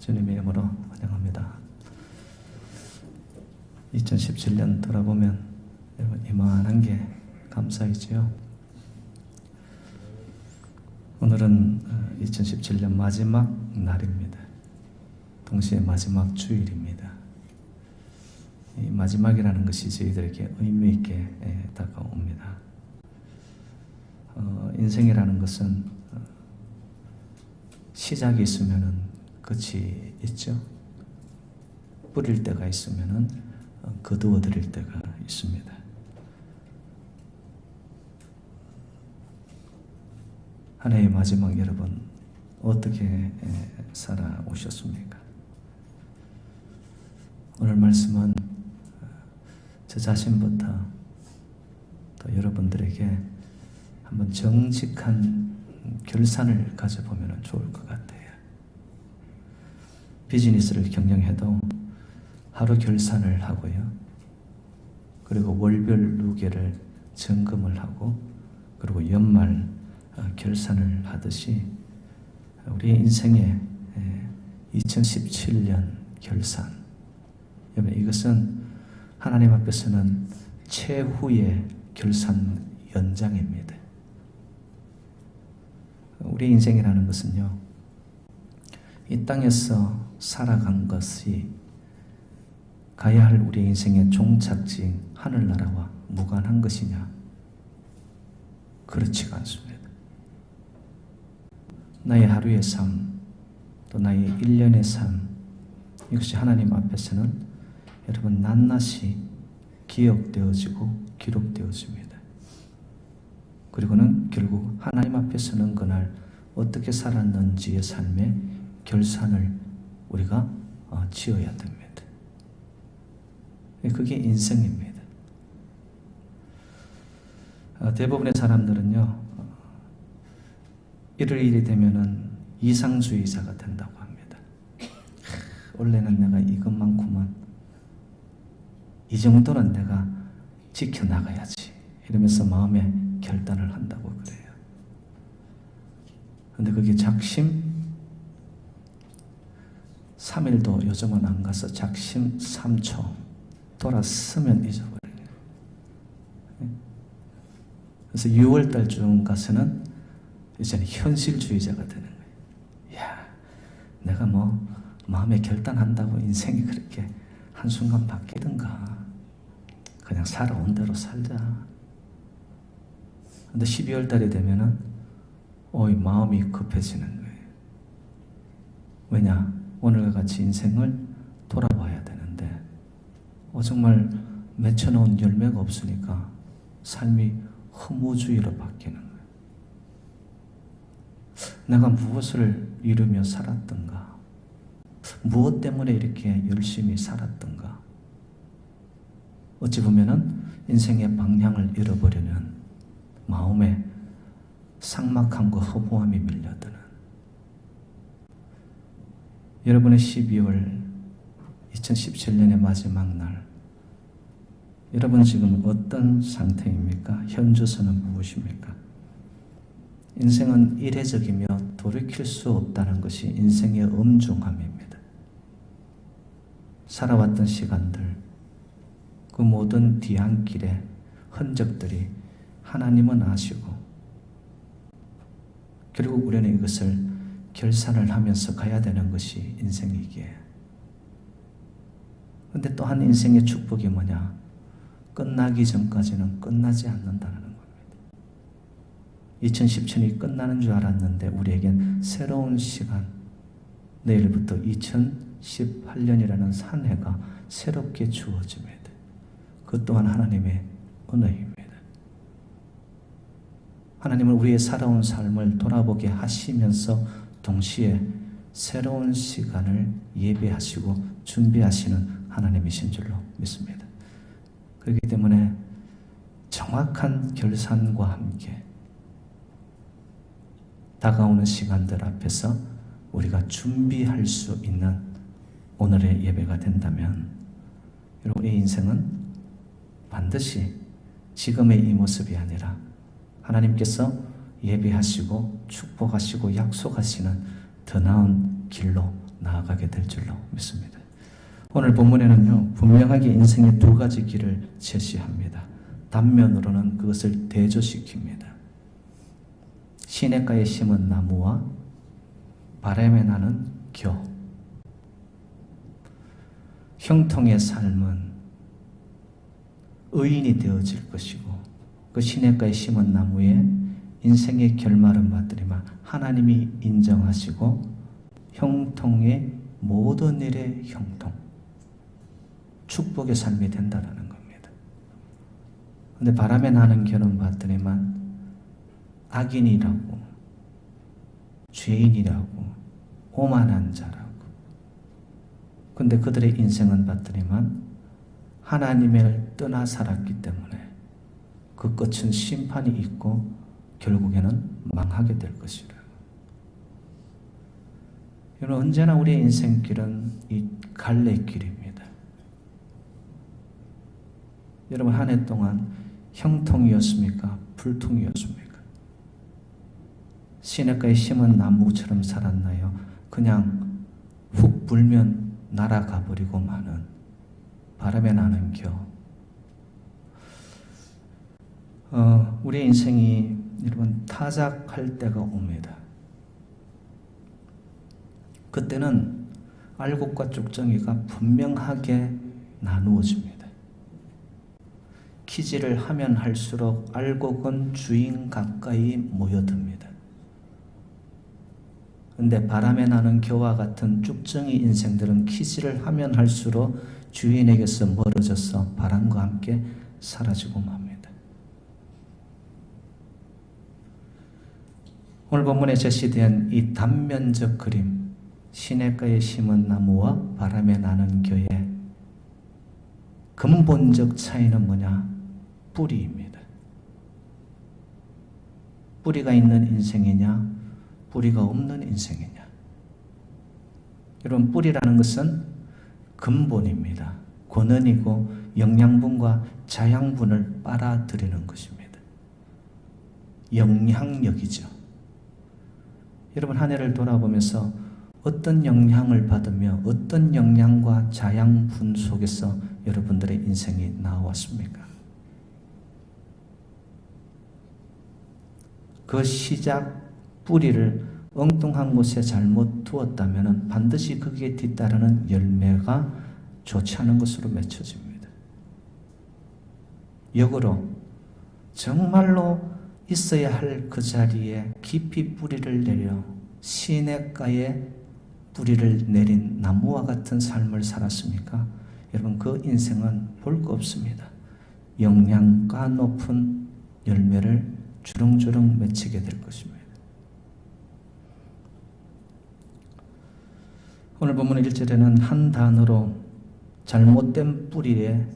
주님의 이름으로 환영합니다. 2017년 돌아보면 여러분 이만한 게 감사이지요. 오늘은 2017년 마지막 날입니다. 동시에 마지막 주일입니다. 이 마지막이라는 것이 저희들에게 의미 있게 다가옵니다. 인생이라는 것은 시작이 있으면은 끝이 있죠. 뿌릴 때가 있으면은 거두어 드릴 때가 있습니다. 한 해의 마지막 여러분 어떻게 살아오셨습니까? 오늘 말씀은 저 자신부터 또 여러분들에게 한번 정직한 결산을 가져보면 좋을 것 같아요. 비즈니스를 경영해도 하루 결산을 하고요. 그리고 월별 누계를 점검을 하고 그리고 연말 결산을 하듯이 우리 인생의 2017년 결산, 여러분 이것은 하나님 앞에서는 최후의 결산 연장입니다. 우리 인생이라는 것은요, 이 땅에서 살아간 것이 가야 할 우리 인생의 종착지 하늘나라와 무관한 것이냐? 그렇지가 않습니다. 나의 하루의 삶, 또 나의 1년의 삶, 이것이 하나님 앞에서는 여러분 낱낱이 기억되어지고 기록되어집니다. 그리고는 결국 하나님 앞에 서는 그날 어떻게 살았는지의 삶의 결산을 우리가 지어야 됩니다. 그게 인생입니다. 대부분의 사람들은요, 일이 되면은 이상주의자가 된다고 합니다. 원래는 내가 이것만큼은 이 정도는 내가 지켜나가야지 이러면서 마음에 결단을 한다고 그래요. 근데 그게 작심 3일도 요즘은 안 가서 작심 3초 돌았으면 잊어버려요. 그래서 6월달쯤 가서는 이제는 현실주의자가 되는 거예요. 야, 내가 뭐 마음에 결단한다고 인생이 그렇게 한순간 바뀌든가 그냥 살아온 대로 살자. 근데 12월 달이 되면은 마음이 급해지는 거예요. 왜냐? 오늘과 같이 인생을 돌아봐야 되는데 정말 맺혀놓은 열매가 없으니까 삶이 허무주의로 바뀌는 거예요. 내가 무엇을 이루며 살았던가, 무엇 때문에 이렇게 열심히 살았던가, 어찌 보면은 인생의 방향을 잃어버리는 마음에 삭막함과 허무함이 밀려드는 여러분의 12월 2017년의 마지막 날, 여러분 지금 어떤 상태입니까? 현주소는 무엇입니까? 인생은 이례적이며 돌이킬 수 없다는 것이 인생의 엄중함입니다. 살아왔던 시간들, 그 모든 뒤안길의 흔적들이 하나님은 아시고 결국 우리는 이것을 결산을 하면서 가야 되는 것이 인생이기에. 그런데 또 한 인생의 축복이 뭐냐? 끝나기 전까지는 끝나지 않는다는 겁니다. 2017년이 끝나는 줄 알았는데 우리에겐 새로운 시간, 내일부터 2018년이라는 한 해가 새롭게 주어집니다. 그것 또한 하나님의 은혜입니다. 하나님은 우리의 살아온 삶을 돌아보게 하시면서 동시에 새로운 시간을 예배하시고 준비하시는 하나님이신 줄로 믿습니다. 그렇기 때문에 정확한 결산과 함께 다가오는 시간들 앞에서 우리가 준비할 수 있는 오늘의 예배가 된다면 우리 인생은 반드시 지금의 이 모습이 아니라 하나님께서 예비하시고 축복하시고 약속하시는 더 나은 길로 나아가게 될 줄로 믿습니다. 오늘 본문에는요, 분명하게 인생의 두 가지 길을 제시합니다. 단면으로는 그것을 대조시킵니다. 시냇가에 심은 나무와 바람에 나는 겨. 형통의 삶은 의인이 되어질 것이고, 그 시냇가에 심은 나무에 인생의 결말은 받으리만 하나님이 인정하시고 형통의 모든 일의 형통, 축복의 삶이 된다는 겁니다. 그런데 바람에 나는 겨는 받으리만 악인이라고, 죄인이라고, 오만한 자라고. 근데 그들의 인생은 봤더니만 하나님을 떠나 살았기 때문에 그 끝은 심판이 있고 결국에는 망하게 될 것이라. 여러분, 언제나 우리의 인생길은 이 갈래길입니다. 여러분, 한 해 동안 형통이었습니까? 불통이었습니까? 시냇가에 심은 나무처럼 살았나요? 그냥 훅 불면 날아가 버리고 마는 바람에 나는 겨. 우리의 인생이 여러분 타작할 때가 옵니다. 그때는 알곡과 쭉정이가 분명하게 나누어집니다. 키질을 하면 할수록 알곡은 주인 가까이 모여듭니다. 그런데 바람에 나는 겨와 같은 쭉정이 인생들은 키질을 하면 할수록 주인에게서 멀어져서 바람과 함께 사라지고 맙니다. 오늘 본문에 제시된 이 단면적 그림, 시냇가에 심은 나무와 바람에 나는 겨의 근본적 차이는 뭐냐? 뿌리입니다. 뿌리가 있는 인생이냐? 뿌리가 없는 인생이냐? 여러분, 뿌리라는 것은 근본입니다. 권원이고 영양분과 자양분을 빨아들이는 것입니다. 영향력이죠. 여러분, 한 해를 돌아보면서 어떤 영향을 받으며 어떤 영양과 자양분 속에서 여러분들의 인생이 나왔습니까? 그 시작 뿌리를 엉뚱한 곳에 잘못 두었다면 반드시 거기에 뒤따르는 열매가 좋지 않은 것으로 맺혀집니다. 역으로 정말로 있어야 할 그 자리에 깊이 뿌리를 내려 시냇가에 뿌리를 내린 나무와 같은 삶을 살았습니까? 여러분, 그 인생은 볼 거 없습니다. 영양가 높은 열매를 주렁주렁 맺히게 될 것입니다. 오늘 본문 1절에는 한 단어로 잘못된 뿌리의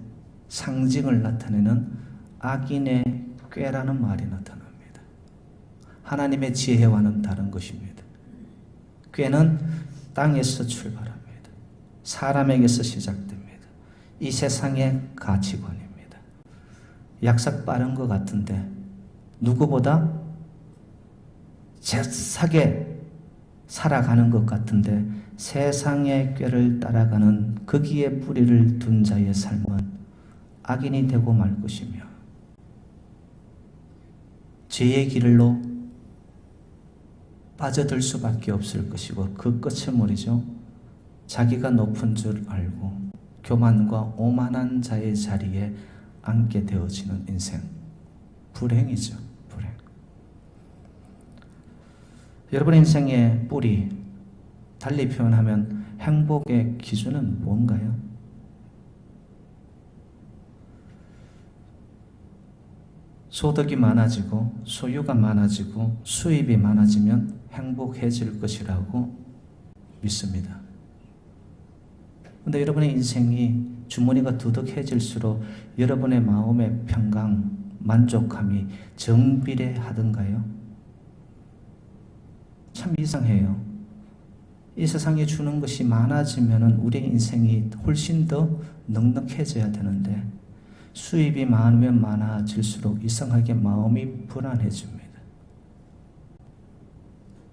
상징을 나타내는 악인의 꾀라는 말이 나타납니다. 하나님의 지혜와는 다른 것입니다. 꾀는 땅에서 출발합니다. 사람에게서 시작됩니다. 이 세상의 가치관입니다. 약삭 빠른 것 같은데 누구보다 재싸게 살아가는 것 같은데 세상의 꾀를 따라가는 거기에 뿌리를 둔 자의 삶은 악인이 되고 말 것이며 죄의 길로 빠져들 수밖에 없을 것이고 그 끝은 뭐죠? 자기가 높은 줄 알고 교만과 오만한 자의 자리에 앉게 되어지는 인생. 불행이죠. 불행. 여러분 인생의 뿌리, 달리 표현하면 행복의 기준은 뭔가요? 소득이 많아지고 소유가 많아지고 수입이 많아지면 행복해질 것이라고 믿습니다. 그런데 여러분의 인생이 주머니가 두둑해질수록 여러분의 마음의 평강, 만족함이 정비례하던가요? 참 이상해요. 이 세상에 주는 것이 많아지면 우리의 인생이 훨씬 더 넉넉해져야 되는데 수입이 많으면 많아질수록 이상하게 마음이 불안해집니다.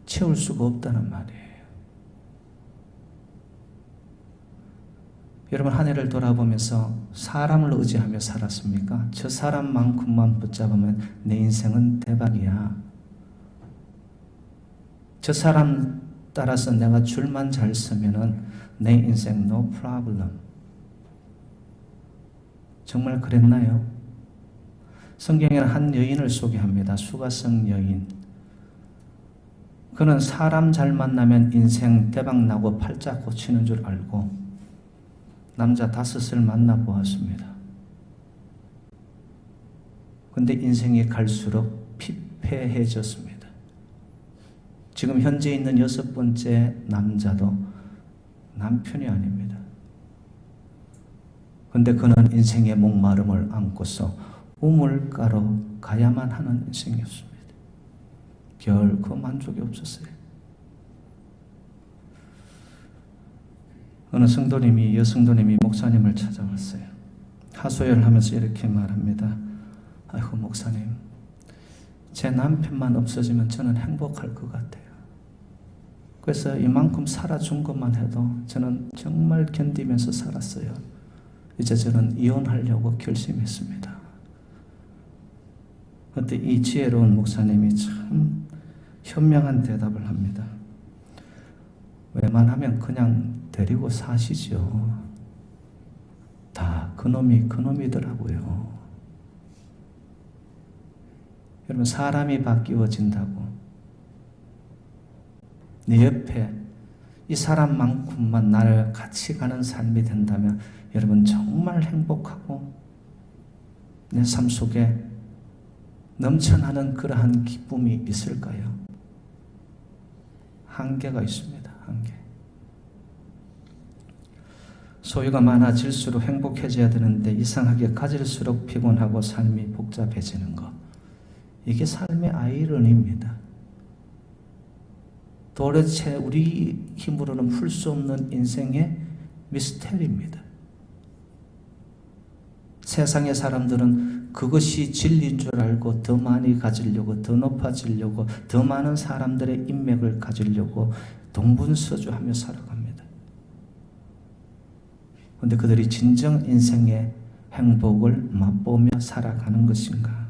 채울 수가 없다는 말이에요. 여러분 한 해를 돌아보면서 사람을 의지하며 살았습니까? 저 사람만큼만 붙잡으면 내 인생은 대박이야. 저 사람 따라서 내가 줄만 잘 서면은 내 인생 no problem. 정말 그랬나요? 성경에는 한 여인을 소개합니다. 수가성 여인. 그는 사람 잘 만나면 인생 대박나고 팔자 고치는 줄 알고 남자 5을 만나보았습니다. 근데 인생이 갈수록 피폐해졌습니다. 지금 현재 있는 6번째 남자도 남편이 아닙니다. 근데 그는 인생의 목마름을 안고서 우물가로 가야만 하는 인생이었습니다. 결코 만족이 없었어요. 어느 성도님이, 여성도님이 목사님을 찾아왔어요. 하소연하면서 이렇게 말합니다. 아이고 목사님, 제 남편만 없어지면 저는 행복할 것 같아요. 그래서 이만큼 살아준 것만 해도 저는 정말 견디면서 살았어요. 이제 저는 이혼하려고 결심했습니다. 그때 이 지혜로운 목사님이 참 현명한 대답을 합니다. 웬만하면 그냥 데리고 사시죠. 다 그놈이 그놈이더라고요. 여러분 사람이 바뀌어진다고 내 옆에 이 사람만큼만 나를 같이 가는 삶이 된다면 여러분 정말 행복하고 내 삶 속에 넘쳐나는 그러한 기쁨이 있을까요? 한계가 있습니다. 한계. 소유가 많아질수록 행복해져야 되는데 이상하게 가질수록 피곤하고 삶이 복잡해지는 것. 이게 삶의 아이러니입니다. 도대체 우리 힘으로는 풀 수 없는 인생의 미스테리입니다. 세상의 사람들은 그것이 진리인 줄 알고 더 많이 가지려고, 더 높아지려고, 더 많은 사람들의 인맥을 가지려고 동분서주하며 살아갑니다. 그런데 그들이 진정 인생의 행복을 맛보며 살아가는 것인가?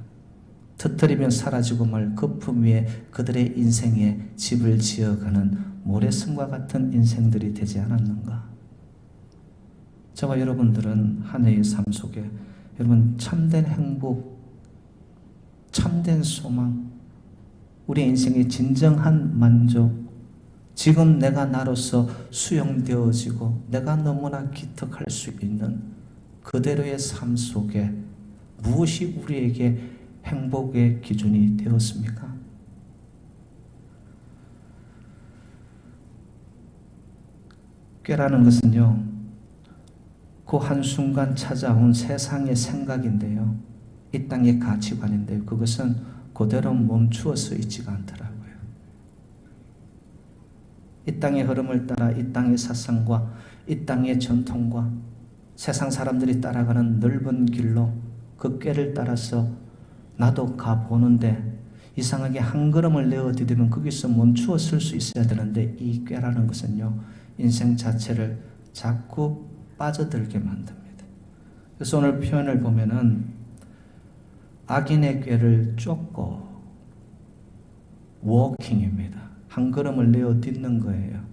터뜨리면 사라지고 말 거품 위에 그들의 인생에 집을 지어가는 모래성과 같은 인생들이 되지 않았는가? 저와 여러분들은 한 해의 삶 속에 여러분 참된 행복, 참된 소망, 우리 인생의 진정한 만족, 지금 내가 나로서 수용되어지고 내가 너무나 기특할 수 있는 그대로의 삶 속에 무엇이 우리에게 행복의 기준이 되었습니까? 꾀라는 것은요, 그 한순간 찾아온 세상의 생각인데요, 이 땅의 가치관인데요, 그것은 그대로 멈추어서 있지가 않더라고요. 이 땅의 흐름을 따라 이 땅의 사상과 이 땅의 전통과 세상 사람들이 따라가는 넓은 길로 그 꾀를 따라서 나도 가보는데 이상하게 한 걸음을 내어디디면 거기서 멈추어 설 수 있어야 되는데 이 꾀라는 것은요, 인생 자체를 자꾸 빠져들게 만듭니다. 그래서 오늘 표현을 보면은 악인의 꾀를 쫓고 워킹입니다. 한 걸음을 내어딛는 거예요.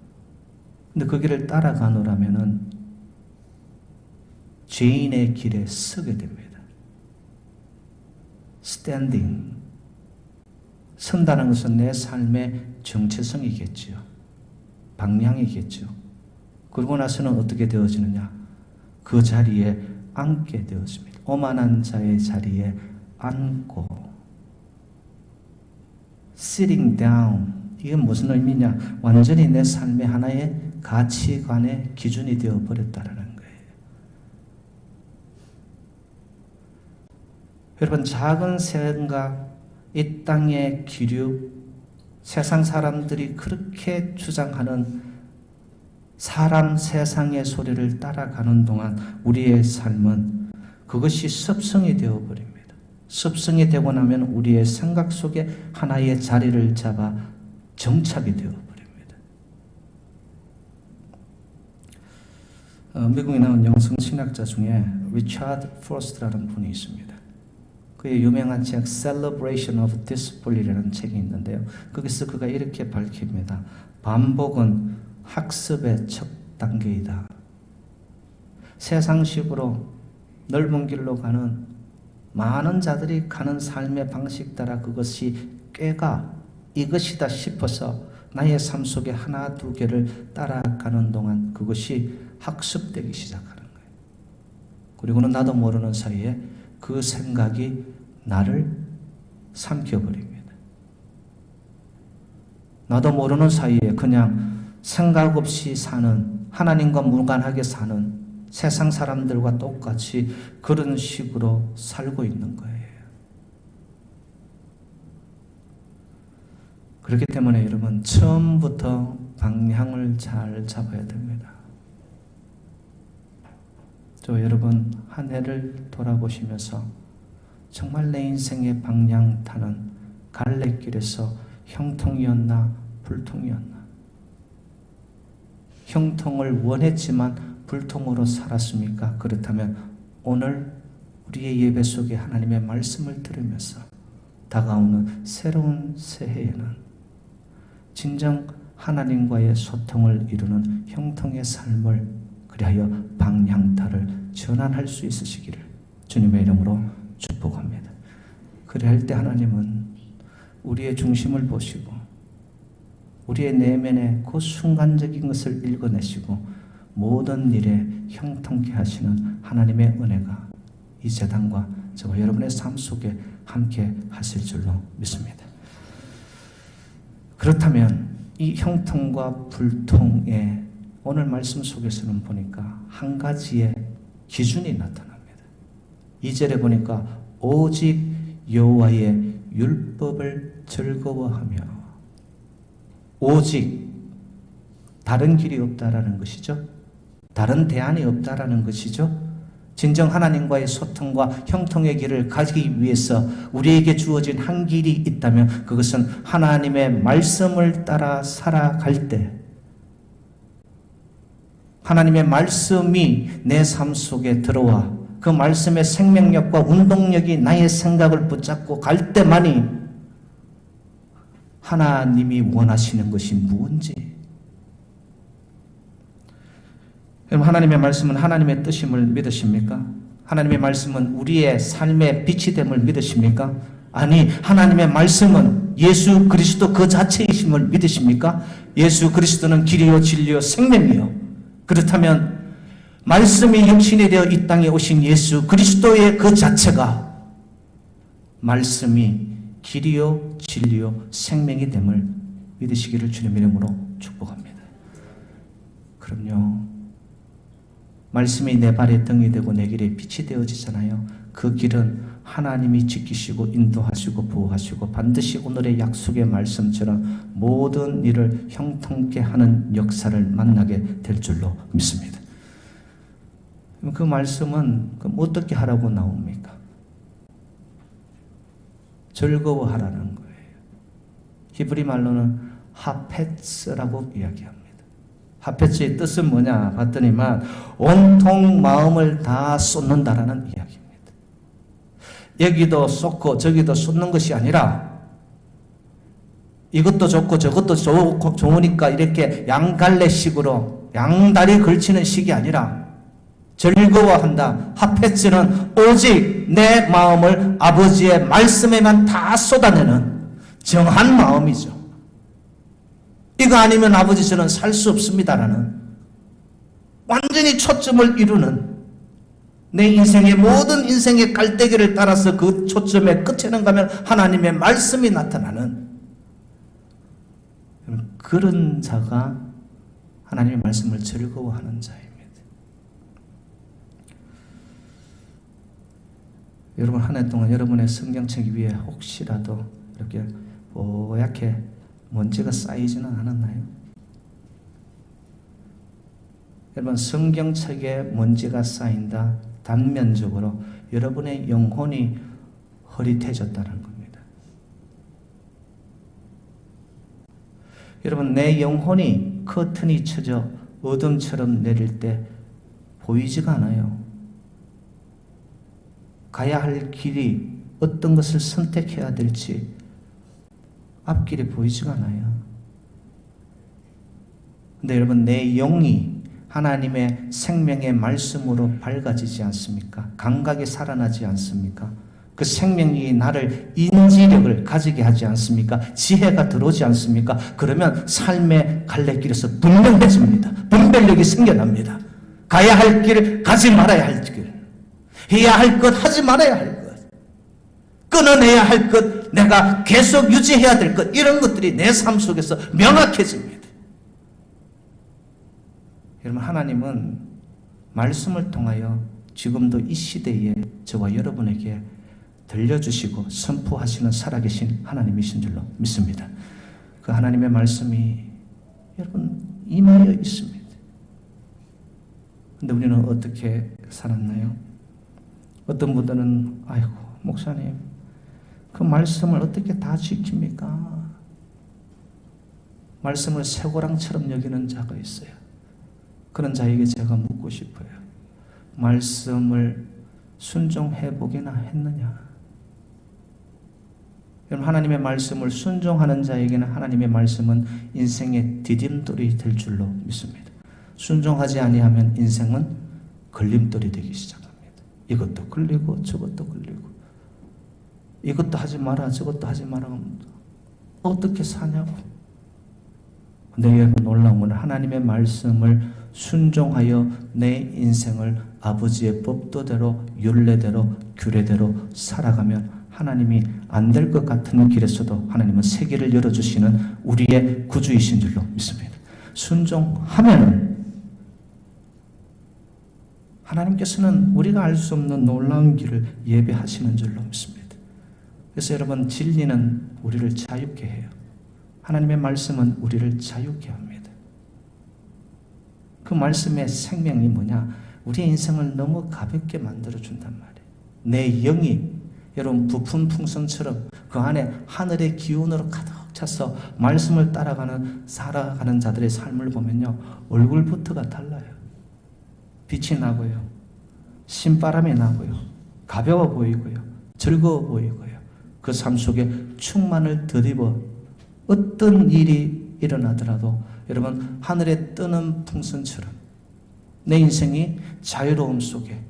근데 그 길을 따라가노라면은 죄인의 길에 서게 됩니다. 스탠딩. 선다는 것은 내 삶의 정체성이겠지요. 방향이겠죠. 그러고 나서는 어떻게 되어지느냐? 그 자리에 앉게 되어집니다. 오만한 자의 자리에 앉고 sitting down. 이게 무슨 의미냐? 완전히 내 삶의 하나의 가치관의 기준이 되어버렸다는 거예요. 여러분 작은 생각, 이 땅의 기류, 세상 사람들이 그렇게 주장하는 사람 세상의 소리를 따라가는 동안 우리의 삶은 그것이 습성이 되어버립니다. 습성이 되고 나면 우리의 생각 속에 하나의 자리를 잡아 정착이 되어버립니다. 미국에 나온 영성신학자 중에 리차드 포스트라는 분이 있습니다. 그의 유명한 책 Celebration of Disbelief이라는 책이 있는데요. 거기서 그가 이렇게 밝힙니다. 반복은 학습의 첫 단계이다. 세상식으로 넓은 길로 가는 많은 자들이 가는 삶의 방식 따라 그것이 꾀가 이것이다 싶어서 나의 삶 속에 하나 두 개를 따라가는 동안 그것이 학습되기 시작하는 거예요. 그리고는 나도 모르는 사이에 그 생각이 나를 삼켜버립니다. 나도 모르는 사이에 그냥 생각 없이 사는, 하나님과 무관하게 사는 세상 사람들과 똑같이 그런 식으로 살고 있는 거예요. 그렇기 때문에 여러분, 처음부터 방향을 잘 잡아야 됩니다. 저 여러분, 한 해를 돌아보시면서 정말 내 인생의 방향타는 갈래길에서 형통이었나 불통이었나? 형통을 원했지만 불통으로 살았습니까? 그렇다면 오늘 우리의 예배 속에 하나님의 말씀을 들으면서 다가오는 새로운 새해에는 진정 하나님과의 소통을 이루는 형통의 삶을 그리하여 방향타를 전환할 수 있으시기를 주님의 이름으로 축복합니다. 그리할 때 하나님은 우리의 중심을 보시고 우리의 내면의 그 순간적인 것을 읽어내시고 모든 일에 형통케 하시는 하나님의 은혜가 이 재단과 저와 여러분의 삶 속에 함께 하실 줄로 믿습니다. 그렇다면 이 형통과 불통의 오늘 말씀 속에서는 보니까 한 가지의 기준이 나타납니다. 2절에 보니까 오직 여호와의 율법을 즐거워하며, 오직 다른 길이 없다라는 것이죠. 다른 대안이 없다라는 것이죠. 진정 하나님과의 소통과 형통의 길을 가기 위해서 우리에게 주어진 한 길이 있다면 그것은 하나님의 말씀을 따라 살아갈 때, 하나님의 말씀이 내 삶 속에 들어와 그 말씀의 생명력과 운동력이 나의 생각을 붙잡고 갈 때만이 하나님이 원하시는 것이 무엇인지, 여러분, 하나님의 말씀은 하나님의 뜻임을 믿으십니까? 하나님의 말씀은 우리의 삶의 빛이 됨을 믿으십니까? 아니, 하나님의 말씀은 예수 그리스도 그 자체이심을 믿으십니까? 예수 그리스도는 길이요 진리요 생명이요. 그렇다면 말씀이 육신이 되어 이 땅에 오신 예수 그리스도의 그 자체가 말씀이 길이요 진리요 생명이 됨을 믿으시기를 주님의 이름으로 축복합니다. 그럼요, 말씀이 내 발의 등이 되고 내 길에 빛이 되어지잖아요. 그 길은 하나님이 지키시고 인도하시고 보호하시고 반드시 오늘의 약속의 말씀처럼 모든 일을 형통케 하는 역사를 만나게 될 줄로 믿습니다. 그 말씀은 어떻게 하라고 나옵니까? 즐거워하라는 거예요. 히브리 말로는 하페츠라고 이야기합니다. 하페츠의 뜻은 뭐냐 봤더니만 온통 마음을 다 쏟는다라는 이야기입니다. 여기도 쏟고 저기도 쏟는 것이 아니라 이것도 좋고 저것도 좋으니까 이렇게 양갈래식으로 양다리 걸치는 식이 아니라 즐거워한다. 하페츠는 오직 내 마음을 아버지의 말씀에만 다 쏟아내는 정한 마음이죠. 이거 아니면 아버지 저는 살 수 없습니다라는 완전히 초점을 이루는, 내 인생의 모든 인생의 갈대기를 따라서 그 초점의 끝에는 가면 하나님의 말씀이 나타나는 그런 자가 하나님의 말씀을 즐거워하는 자입니다. 여러분, 한 해 동안 여러분의 성경책 위에 혹시라도 이렇게 뽀얗게 먼지가 쌓이지는 않았나요? 여러분, 성경책에 먼지가 쌓인다. 단면적으로 여러분의 영혼이 흐릿해졌다는 겁니다. 여러분, 내 영혼이 커튼이 쳐져 어둠처럼 내릴 때 보이지가 않아요. 가야 할 길이 어떤 것을 선택해야 될지 앞길이 보이지가 않아요. 근데 여러분, 내 영이 하나님의 생명의 말씀으로 밝아지지 않습니까? 감각이 살아나지 않습니까? 그 생명이 나를 인지력을 가지게 하지 않습니까? 지혜가 들어오지 않습니까? 그러면 삶의 갈래길에서 분명해집니다. 분별력이 생겨납니다. 가야 할 길, 가지 말아야 할 길, 해야 할 것, 하지 말아야 할 것, 끊어내야 할 것, 내가 계속 유지해야 될 것, 이런 것들이 내 삶 속에서 명확해집니다. 여러분, 하나님은 말씀을 통하여 지금도 이 시대에 저와 여러분에게 들려주시고 선포하시는 살아계신 하나님이신 줄로 믿습니다. 그 하나님의 말씀이 여러분 임하여 있습니다. 근데 우리는 어떻게 살았나요? 어떤 분들은 아이고 목사님 그 말씀을 어떻게 다 지킵니까? 말씀을 쇠고랑처럼 여기는 자가 있어요. 그런 자에게 제가 묻고 싶어요. 말씀을 순종해 보기나 했느냐? 여러분, 하나님의 말씀을 순종하는 자에게는 하나님의 말씀은 인생의 디딤돌이 될 줄로 믿습니다. 순종하지 아니하면 인생은 걸림돌이 되기 시작합니다. 이것도 걸리고 저것도 걸리고 이것도 하지 마라 저것도 하지 마라 합니다. 어떻게 사냐고. 근데 여러분, 놀라운 건 하나님의 말씀을 순종하여 내 인생을 아버지의 법도대로 율례대로 규례대로 살아가면 하나님이 안 될 것 같은 길에서도 하나님은 새 길을 열어주시는 우리의 구주이신 줄로 믿습니다. 순종하면은 하나님께서는 우리가 알 수 없는 놀라운 길을 예배하시는 줄로 믿습니다. 그래서 여러분, 진리는 우리를 자유케 해요. 하나님의 말씀은 우리를 자유케 합니다. 그 말씀의 생명이 뭐냐? 우리의 인생을 너무 가볍게 만들어준단 말이에요. 내 영이 여러분 부푼 풍선처럼 그 안에 하늘의 기운으로 가득 차서 말씀을 따라가는 살아가는 자들의 삶을 보면요, 얼굴부터가 달라요. 빛이 나고요, 신바람이 나고요, 가벼워 보이고요, 즐거워 보이고요. 그 삶 속에 충만을 드리고 어떤 일이 일어나더라도 여러분 하늘에 뜨는 풍선처럼 내 인생이 자유로움 속에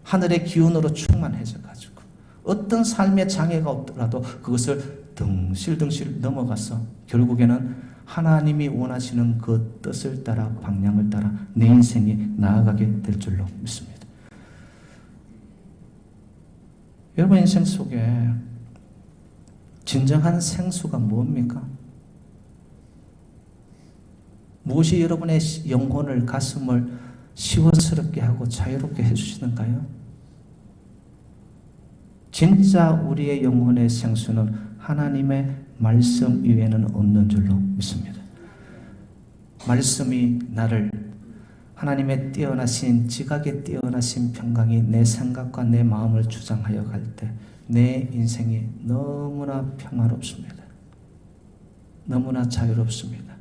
하늘의 기운으로 충만해져 가지고 어떤 삶의 장애가 없더라도 그것을 덩실덩실 넘어가서 결국에는 하나님이 원하시는 그 뜻을 따라 방향을 따라 내 인생이 나아가게 될 줄로 믿습니다. 여러분 인생 속에 진정한 생수가 뭡니까? 무엇이 여러분의 영혼을 가슴을 시원스럽게 하고 자유롭게 해주시는가요? 진짜 우리의 영혼의 생수는 하나님의 말씀 이외에는 없는 줄로 믿습니다. 말씀이 나를 하나님의 뛰어나신 지각에 뛰어나신 평강이 내 생각과 내 마음을 주장하여 갈 때 내 인생이 너무나 평화롭습니다. 너무나 자유롭습니다.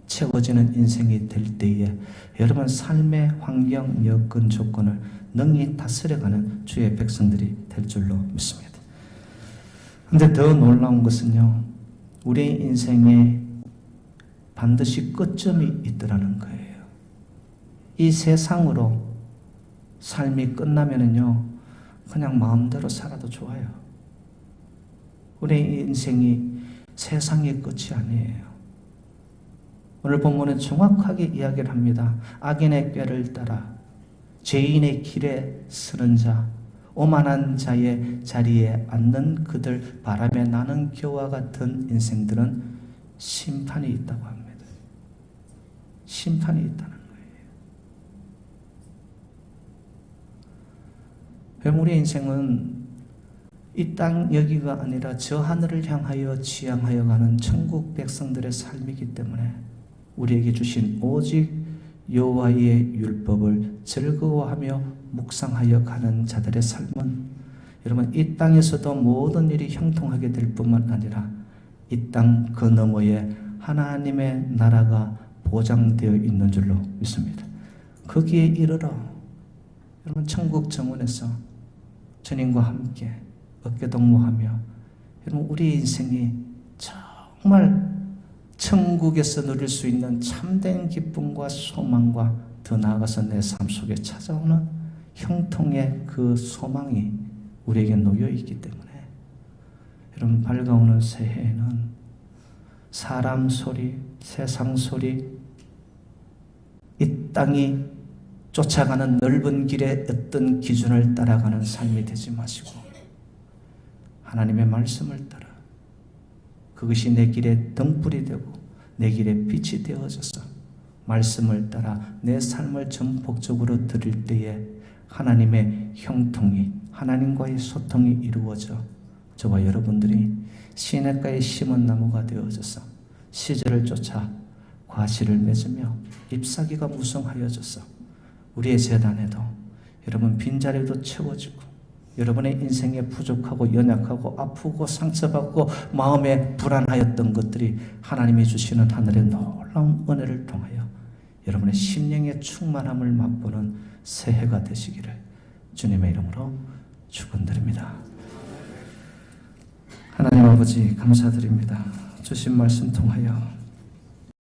채워지는 인생이 될 때에 여러분 삶의 환경, 여건, 조건을 능히 다스려가는 주의 백성들이 될 줄로 믿습니다. 그런데 더 놀라운 것은요, 우리의 인생에 반드시 끝점이 있더라는 거예요. 이 세상으로 삶이 끝나면은요, 그냥 마음대로 살아도 좋아요. 우리의 인생이 세상의 끝이 아니에요. 오늘 본문은 정확하게 이야기를 합니다. 악인의 꾀를 따라 죄인의 길에 서는 자, 오만한 자의 자리에 앉는 그들 바람에 나는 겨와 같은 인생들은 심판이 있다고 합니다. 심판이 있다는 거예요. 우리의 인생은 이 땅 여기가 아니라 저 하늘을 향하여 지향하여 가는 천국 백성들의 삶이기 때문에 우리에게 주신 오직 여호와의 율법을 즐거워하며 묵상하여 가는 자들의 삶은 여러분 이 땅에서도 모든 일이 형통하게 될 뿐만 아니라 이 땅 그 너머에 하나님의 나라가 보장되어 있는 줄로 믿습니다. 거기에 이르러 여러분 천국 정원에서 주님과 함께 어깨동무하며 여러분 우리 인생이 정말 천국에서 누릴 수 있는 참된 기쁨과 소망과 더 나아가서 내 삶 속에 찾아오는 형통의 그 소망이 우리에게 놓여 있기 때문에 여러분 밝아오는 새해에는 사람 소리, 세상 소리, 이 땅이 쫓아가는 넓은 길의 어떤 기준을 따라가는 삶이 되지 마시고 하나님의 말씀을 따라 그것이 내 길에 등불이 되고 내 길에 빛이 되어져서 말씀을 따라 내 삶을 전폭적으로 드릴 때에 하나님의 형통이 하나님과의 소통이 이루어져 저와 여러분들이 시냇가에 심은 나무가 되어져서 시절을 쫓아 과실을 맺으며 잎사귀가 무성하여져서 우리의 재단에도 여러분 빈자리도 채워지고 여러분의 인생에 부족하고 연약하고 아프고 상처받고 마음에 불안하였던 것들이 하나님이 주시는 하늘의 놀라운 은혜를 통하여 여러분의 심령의 충만함을 맛보는 새해가 되시기를 주님의 이름으로 축원드립니다. 하나님 아버지 감사드립니다. 주신 말씀 통하여